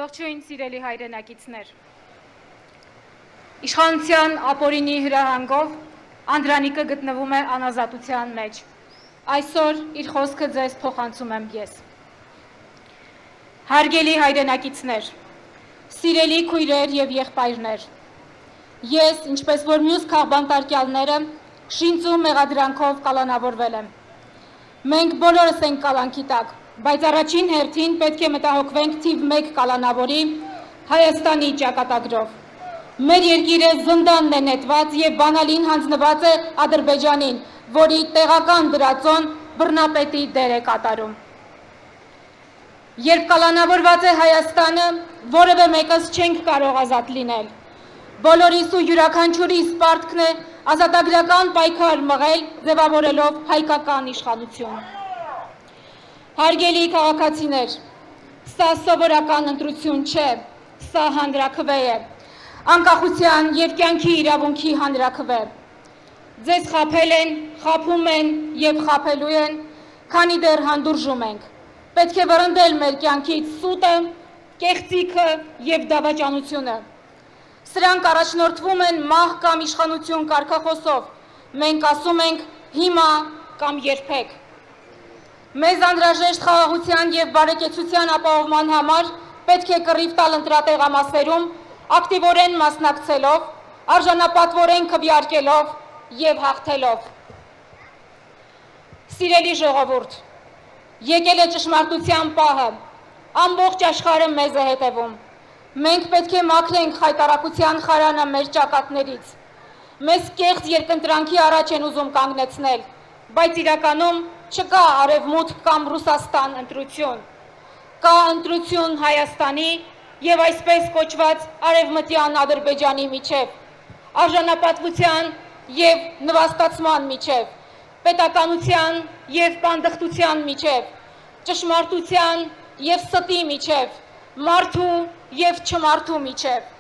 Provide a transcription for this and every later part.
Ողջույն սիրելի հայրենակիցներ։ Իշխանության ապօրինի հրահանգով Անդրանիկը գտնվում է անազատության մեջ։ Այսօր իր խոսքը ձեզ փոխանցում եմ ես։ Հարգելի հայրենակիցներ, սիրելի քույրեր եւ եղբայրներ, ես, ինչպես որ մյուս քաղբանտարկյալները, շինծու մեղադրանքով կալանավորվել եմ։ Մենք բոլորս ենք կալանքի տակ, բայց առաջին հերթին պետք է մտահոգվենք թիվ 1 կալանավորի Հայաստանի ճակատագրով։ Մեր երկիրը զնդանն է նետված եւ բանալին հանձնված է Ադրբեջանին, որի տեղական դրածոն բռնապետի դեր է կատարում։ Երբ կալանավորված է Հայաստանը, որևէ մեկս չենք կարող ազատ լինել։ Բոլորիս ու յուրաքանչյուրիս պարտքն է ազատագրական պայքար մղել, ձևավորելով հայկական իշխանություն։ Հարգելի քաղաքացիներ, սա սովորական ընտրություն չէ, սա հանրաքվե է, անկախության եւ կյանքի իրավունքի հանրաքվե։ Ձեզ խաբել են, խաբում են եւ խաբելու են, քանի դեռ հանդուրժում ենք։ Պետք է վռնդել մեր կյանքից սուտը, կեղծիքը եւ դավաճանությունը։ Սրանք առաջնորդվում են մահ կամ իշխանություն կարգախոսով։ Մենք ասում ենք հիմա կամ երբեք։ Մեզ անհրաժեշտ խաղաղության եւ բարեկեցության ապահովման համար պետք է կռիվ տալ ընտրատեղամասերում, ակտիվորեն մասնակցելով, արժանապատվորեն քվեարկելով եւ հաղթելով։ Սիրելի ժողովուրդ, եկել է ճշմարտության պահը, ամբողջ աշխարհը մեզ է հետևում։ Մենք պետք է մաքրենք խայտարակության խարանը մեր ճակատներից։ Մեզ կեղծ երկընտրանքի առաջ են ուզում կանգնեցնել, բայց իրականում չկա Արևմուտք կամ Ռուսաստան ընտրություն։ Կա ընտրություն Հայաստանի եւ այսպես կոչված արևմտյան Ադրբեջանի միջև, արժանապատվության եւ նվաստացման միջև, պետականության եւ պանդխտության միջև, ճշմարտության եւ ստի միջև, մարդու եւ չմարդու միջև։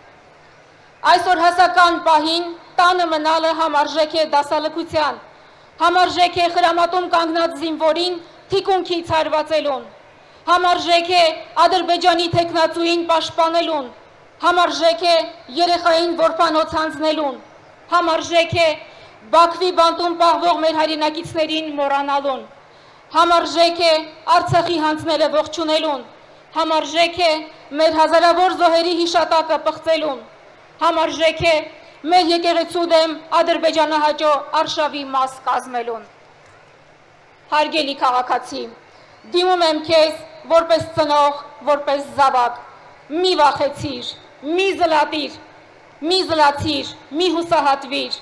Այսօր հասական պահին տանը մնալը համարժեք է դասալքության, համարժեք է խրամատում կանգնած զինվորին թիկունքից հարվածելուն, համարժեք է Ադրբեջանի թեկնածուին պաշտպանելուն, համարժեք է երեխային որբանոց հանձնելուն, համարժեք է Բաքվի բանտում պահվող մեր հայրենակիցներին մոռանալուն, համարժեք է Արցախի հանձները ողջունելուն, համարժեք է մեր հազարավոր զոհերի հիշատակը պղծելուն, համարժեք է մեր եկեղեցու դեմ ադրբեջանահաճո արշավի մաս կազմելուն։ Հարգելի քաղաքացի, դիմում եմ քեզ որպես ծնող, որպես զավակ, մի վախեցիր, մի զլատիր, մի զլացիր, մի հուսահատվիր։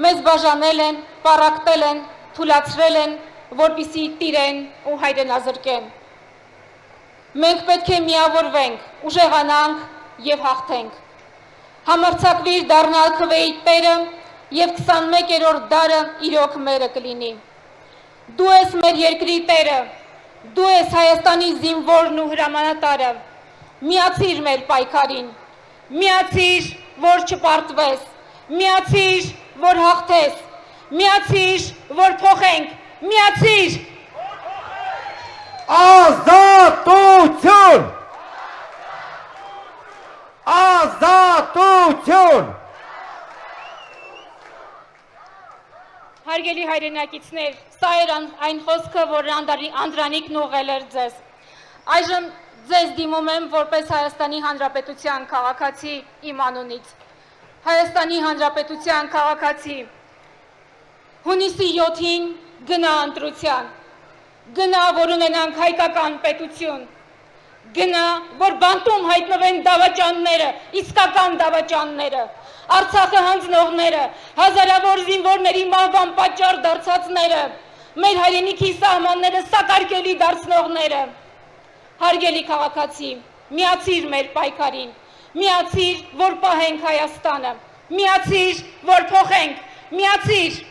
Մեզ բաժանել են, պառակտել են, թուլացրել են, որպեսզի տիրեն ու հայրենազրկեն։ Մենք պետք է միավորվենք, ուժեղանանք եւ հաղթենք։ Համարձակվիր դառնալ քվեի տերը եւ 21-րդ դարը իրոք մերը կլինի։ Դու ես մեր երկրի տերը, դու ես Հայաստանի զինվորն ու հրամանատարը։ Միացիր մեր պայքարին, միացիր, որ չպարտվես, միացիր, որ հաղթես, միացիր, որ փոխենք, միացիր։ Ազատություն! Ազատություն! Հարգելի հայրենակիցներ, սա էր այն խոսքը, որ Անդրանիկն ուղղել էր ձեզ։ Այժմ ձեզ դիմում եմ որպես Հայաստանի Հանրապետության քաղաքացի իմ անունից։ Հայաստանի Հանրապետության քաղաքացի, հունիսի 7-ին գնա ընտրության, գնա, որ ունենանք հայկական պետություն, գնա, որ բանտում հայտնվեն դավաճանները, իսկական դավաճանները, Արցախը հանձնողները, հազարավոր զինվորների մահվան պատճառ դարձածները, մեր հայրենիքի սահմանները սակարկելի դարձնողները։ Հարգելի քաղաքացի, միացիր մեր պայքարին, միացիր, որ պահենք Հայաստանը, միացիր, որ փոխենք, միացիր,